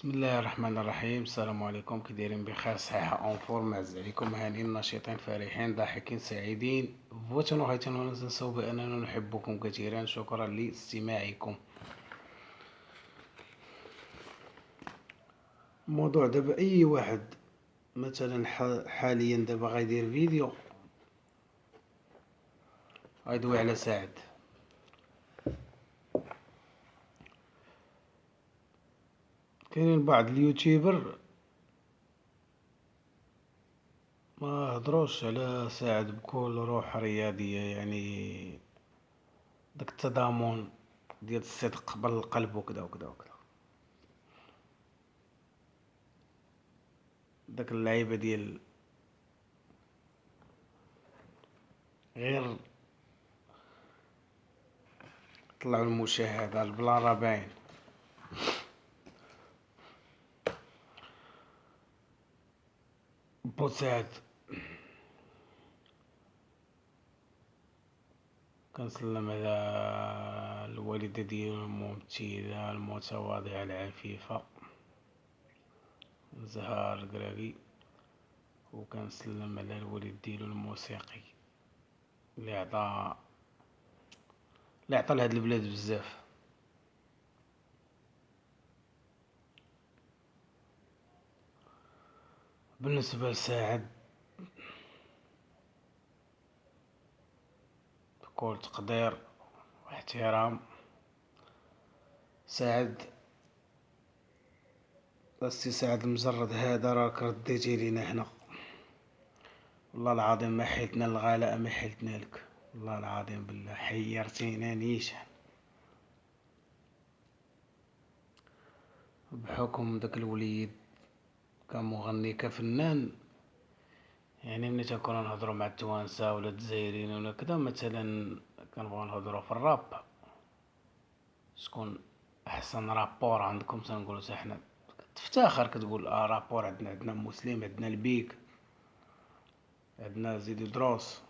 بسم الله الرحمن الرحيم. السلام عليكم، كي دايرين؟ بخير، صحيحة، اون فورم. عز عليكم، هانئين، نشيطين، فرحين، ضاحكين، سعيدين. فوتن وهيتن، وننسوا بأننا نحبكم كثيرا. شكرا لاستماعكم. الموضوع دابا أي واحد مثلا حاليا دابا غيدير فيديو غيدوي على ساعد. كاينين بعض اليوتيوبر ما هضروش على ساعد بكل روح رياضية، يعني داك التضامن ديال الصدق بالقلب وكذا وكذا وكذا. داك اللعيبة ديال غير طلعوا المشاهدة البلا راه باين. بوسعد كنسلم على الوالدة ديالو الممثلة المتواضعة العفيفة زهار قراقي، وكنسلم على الوالد ديالو الموسيقي اللي عطى لهاد البلاد بزاف. بالنسبة لسعد، بكل تقدير واحترام، سعد السي سعد المجرد هذا راك رديتي لينا هنا. والله العظيم ما حيلتنا الغلاء، ما حيلتنا لك، والله العظيم بالله حيرتينا نيشان. بحكم داك الوليد كمغني كفنان، يعني ملي تنكونو نهضرو مع التوانسة ولا الجزائريين ولا كدا، مثلا كنبغيو نهضرو في الراب، شكون احسن رابور عندكم؟ تنقولو حتى حنا، تفتخر كتقول رابور عندنا مسلم، عندنا البيك، عندنا زيدي دروس.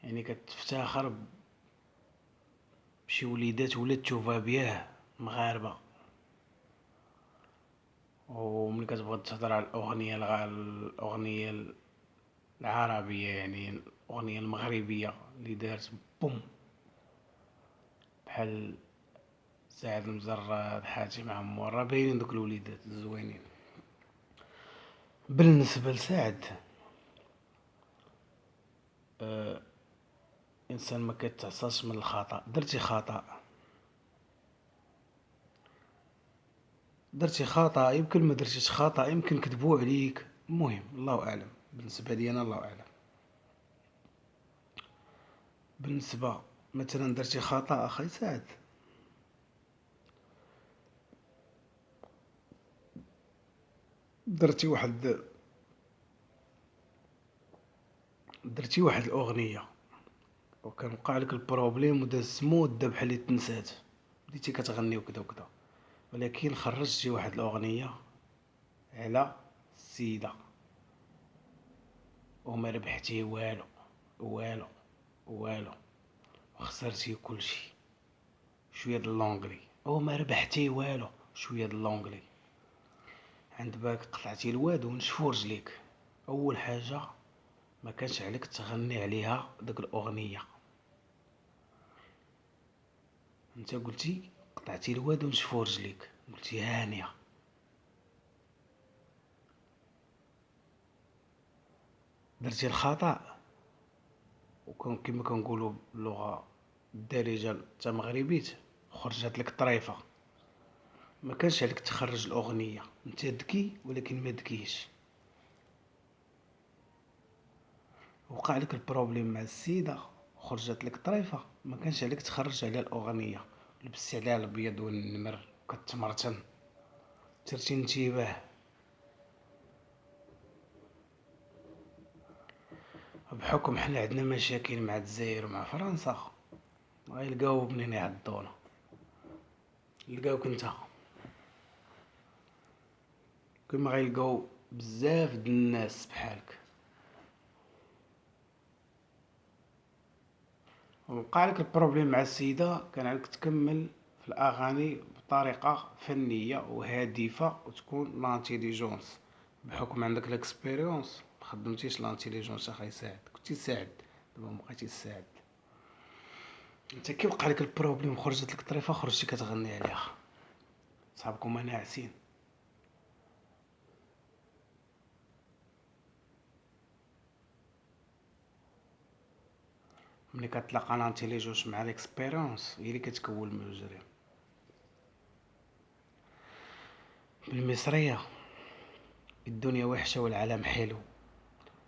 يعني كتفتخر بشي وليدات ولات تشوفها بياه مغاربة. وملي كتبغي تهضر على الأغنية العربية، يعني الأغنية المغربية اللي دارت بوم، بحال سعد المجرد، حاتم عمور، راه باينين دوك الوليدات الزوينين. بالنسبة لسعد، آه انسان ما كيتعصاش من الخطأ. درتي خطأ، يمكن ما درتيش خطأ، يمكن كذبوا عليك، المهم الله اعلم. بالنسبة لي انا الله اعلم. بالنسبة مثلا درتي خطأ اخي سعد، درتي واحد الاغنية وكان وقع لك البروبليم وداز مدة بحال اللي تنسات، بديتي كتغني وكذا وكذا، ولكن خرجتي واحد الاغنية على السيدة وما ربحتي والو، والو، والو، وخسرتي كلشي. شوية د اللونجلي وما ربحتي والو، شوية د اللونجلي. عند بالك قطعتي الواد ونشفو رجليك. اول حاجة ما كانش عليك تغني عليها داك الاغنية. انت قلتي قطعتي الواد ونشفو رجليك، قلتي هانية. درتي الخطأ وكون كما كنقولوا باللغة الدارجة تا مغربيت، خرجت لك طريفة. ما كانش عليك تخرج الاغنية، انت ذكي ولكن ما ذكيش. وقع لك البروبليم مع السيدة وخرجت لك طريفة، ما كانش عليك تخرج عليها الاغنية. لبستي عليها الابيض والنمر وكتمرتن، درتي انتباه. بحكم حنا عندنا مشاكل مع الجزائر ومع فرنسا، غيلقاو منين يعضونا، لقاوك انت كما غيلقاو بزاف د الناس بحالك. وقع لك البروبليم مع السيدة، كان عليك تكمل في الاغاني بطريقة فنية وهادفة، وتكون لانتيليجونس بحكم عندك الاكسبيريونس. مخدمتيش لانتيليجونس اخا يساعد، كنتي تساعد دابا مبقيتي تساعد. انت كي وقع لك البروبليم خرجت لك طريفه خرجتي كتغني عليها، صحابكم ناعسين. ملي كتلاقى لانتيليجونس مع الاكسبيريونس هي اللي كتكون المجرم. بالمصريه الدنيا وحشه والعالم حلو،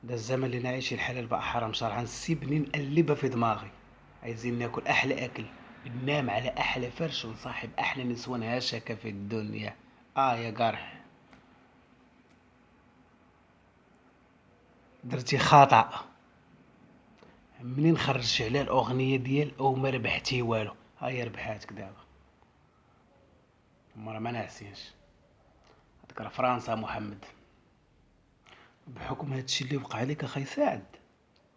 دا الزمن اللي نعيش الحلال بقى حرام شرعا. سيبني نقلبها في دماغي، عايزين ناكل احلى اكل، ننام على احلى فرش، ونصاحب احلى نسوان هشكه في الدنيا. يا قرح درتي خطأ. منين خرجتي على الاغنيه ديال او ما ربحتي والو؟ هي ربحاتك دابا، هما راه ما ناعسينش. هاديك راه فرنسا محمد. بحكم هادشي اللي وقع لك اخي سعد،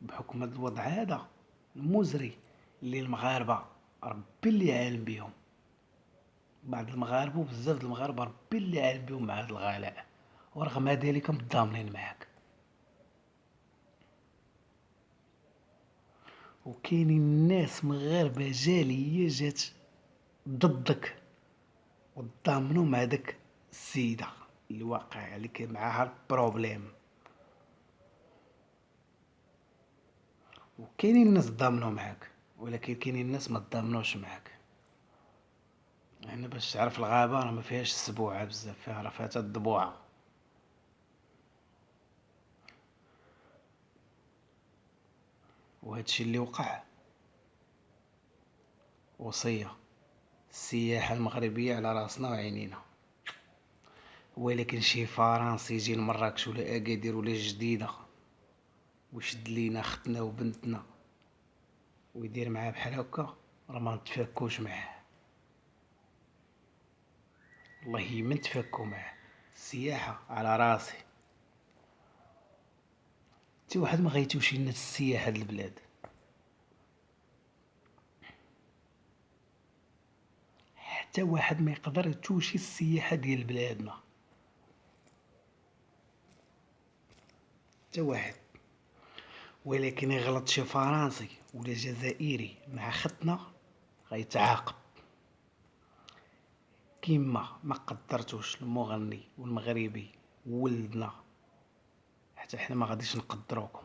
بحكم هاد الوضع هذا المزري اللي المغاربه ربي اللي عالم بيهم، بعض المغاربه وبزاف د المغاربه ربي اللي عالم بيهم مع هاد الغلاء، ورغم ذلك متضامنين معاك. وكاينين ناس مغاربه جاليه جات ضدك وتضامنوا مع داك السيده اللي واقع عليك معاها البروبليم. وكاينين الناس تضامنوا معاك، ولكن كاينين الناس ما تضامنوش معاك. يعني باش تعرف الغابه راه ما فيهاش السبوعه بزاف، فيها راه فيها حتى الضبوعه. وهادشي اللي وقع وصيه السياحه المغربيه على راسنا وعينينا. ولكن شي فرنسي يجي لمراكش ولا اكادير ولا جديده ويشد لينا ختنا وبنتنا ويدير معاه بحال هكا، راه ما نتفاكوش معاه. والله ما نتفاكو معاه. السياحه على راسي. حتى واحد ما غيتوش لنا السياحه هاد البلاد، حتى واحد ما يقدر يتوشي السياحه ديال بلادنا، حتى واحد. ولكن يغلط شي فرنسي ولا جزائري مع ختنا غيتعاقب. كيما ما قدرتوش المغني والمغربي ولدنا، حتى حنا ما غاديش نقدروكم.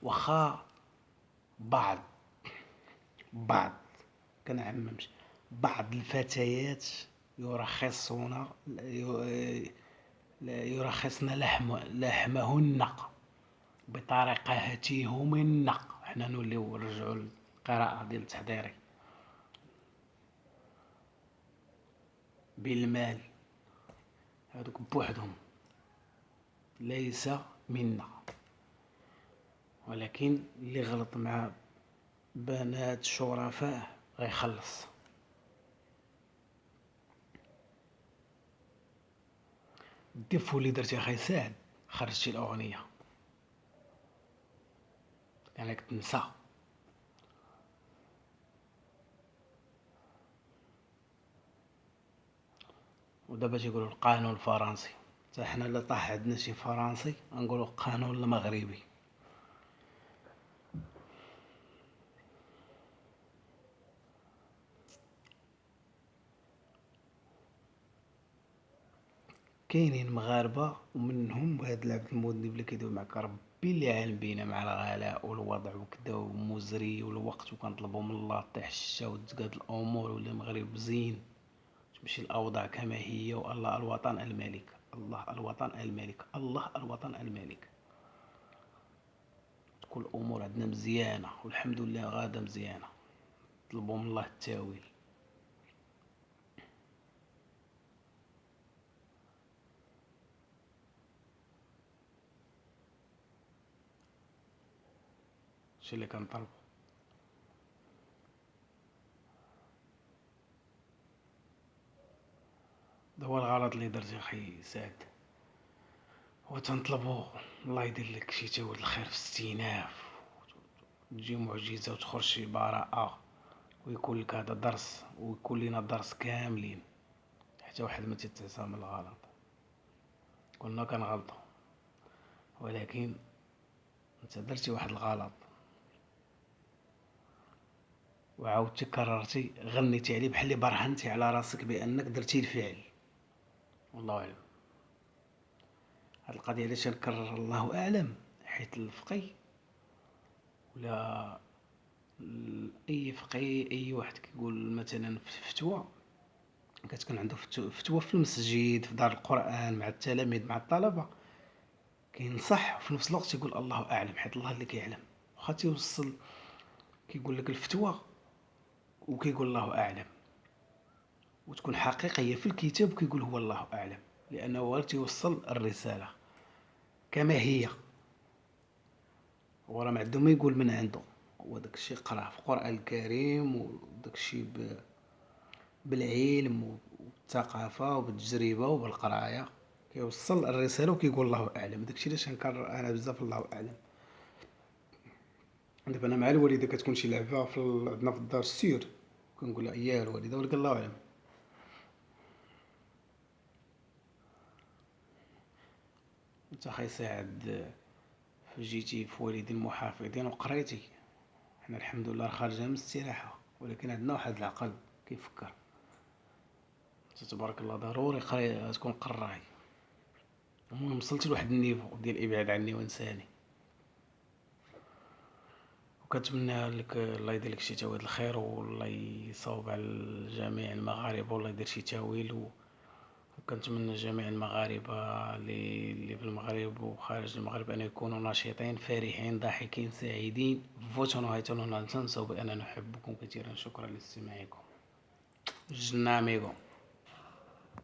واخا بعض بعض كنعممش، بعض الفتيات يرخصون يرخصن لحمهن بطريقتهن. حنا نوليو نرجعوا للقراءة ديال التحضيري بالمال. هادوك بوحدهم ليس منا، ولكن اللي غلط مع بنات شرفاء غيخلص. الديفو اللي درتي اخي سعد خرجتي الاغنيه يعني تنسى. ودابا تيقولوا القانون الفرنسي، حتى حنا اللي طاح عندنا شي فرنسي غنقولوا القانون المغربي. كاينين مغاربه ومنهم هاد العبد المذنب اللي كيدوي معك ربي اللي عالم بينا مع الغلاء والوضع وكدا ومزري والوقت، وكنطلبوا من الله طيح الشتا وتزقاد الامور ولا المغرب زين تمشي الاوضاع كما هي. والله الوطن الملك، الله الوطن الملك، الله الوطن الملك. تكون الامور عندنا مزيانه والحمد لله غاده مزيانه. طلبوا من الله التاويل. شي اللي كنطلبو. ده هو الغلط اللي درتي اخي سعد. هو تنطلبو الله يدير لك شي تاول الخير في استئناف، تجي معجزه وتخرج شي براءه ويكون لك هذا درس، ويكون لينا درس كاملين، حتى واحد ما تيتعصى من الغلط. كلنا كنغلطوا، ولكن انت درتي واحد الغلط وعاودتي كررتي، غنيتي عليه بحال اللي برهنتي على راسك بانك درتي الفعل. والله اعلم. هاد القضيه علاش نكرر الله اعلم، حيت الفقي ولا اي فقيه، اي واحد كيقول مثلا فتوى، كتكون عنده فتوى في المسجد، في دار القران، مع التلاميذ، مع الطلبه، كينصح وفي نفس الوقت يقول الله اعلم، حيت الله اللي كيعلم. واخا تيوصل كيقول لك الفتوى وكيقول الله اعلم، وتكون حقيقيه في الكتاب وكيقول هو الله اعلم، لانه هو تيوصل الرساله كما هي، هو راه ما عنده ما يقول من عنده، هو داكشي قراه في القران الكريم، وداكشي بالعلم والثقافه وبالتجربه وبالقرايه كيوصل الرساله وكيقول الله اعلم. داكشي علاش كنكرر انا بزاف الله اعلم. دابا انا مع الوالده كتكون شي لعبه عندنا في الدار السير، كنقول لها اياه الوالده، ولكن الله اعلم. انت خا يساعد جيتي في والدين محافظين وقريتي، حنا الحمد لله خارجين من الاستراحه، ولكن عندنا واحد العقل كيفكر. تبارك الله ضروري تكون قراي. المهم وصلت لواحد النيفو ديال الابعاد عني وانساني، وكنتمنى لك الله يدير لك شي تاويل الخير، والله يصوب على جميع المغاربه، والله يدير شي تاويل. وكنتمنى جميع المغاربه اللي في المغرب وخارج المغرب ان يكونوا نشيطين فرحين ضاحكين سعيدين. فوتونا هيتونا لا تنسوا باننا نحبكم كثيرا. شكرا لاستماعكم. جنا ميغو.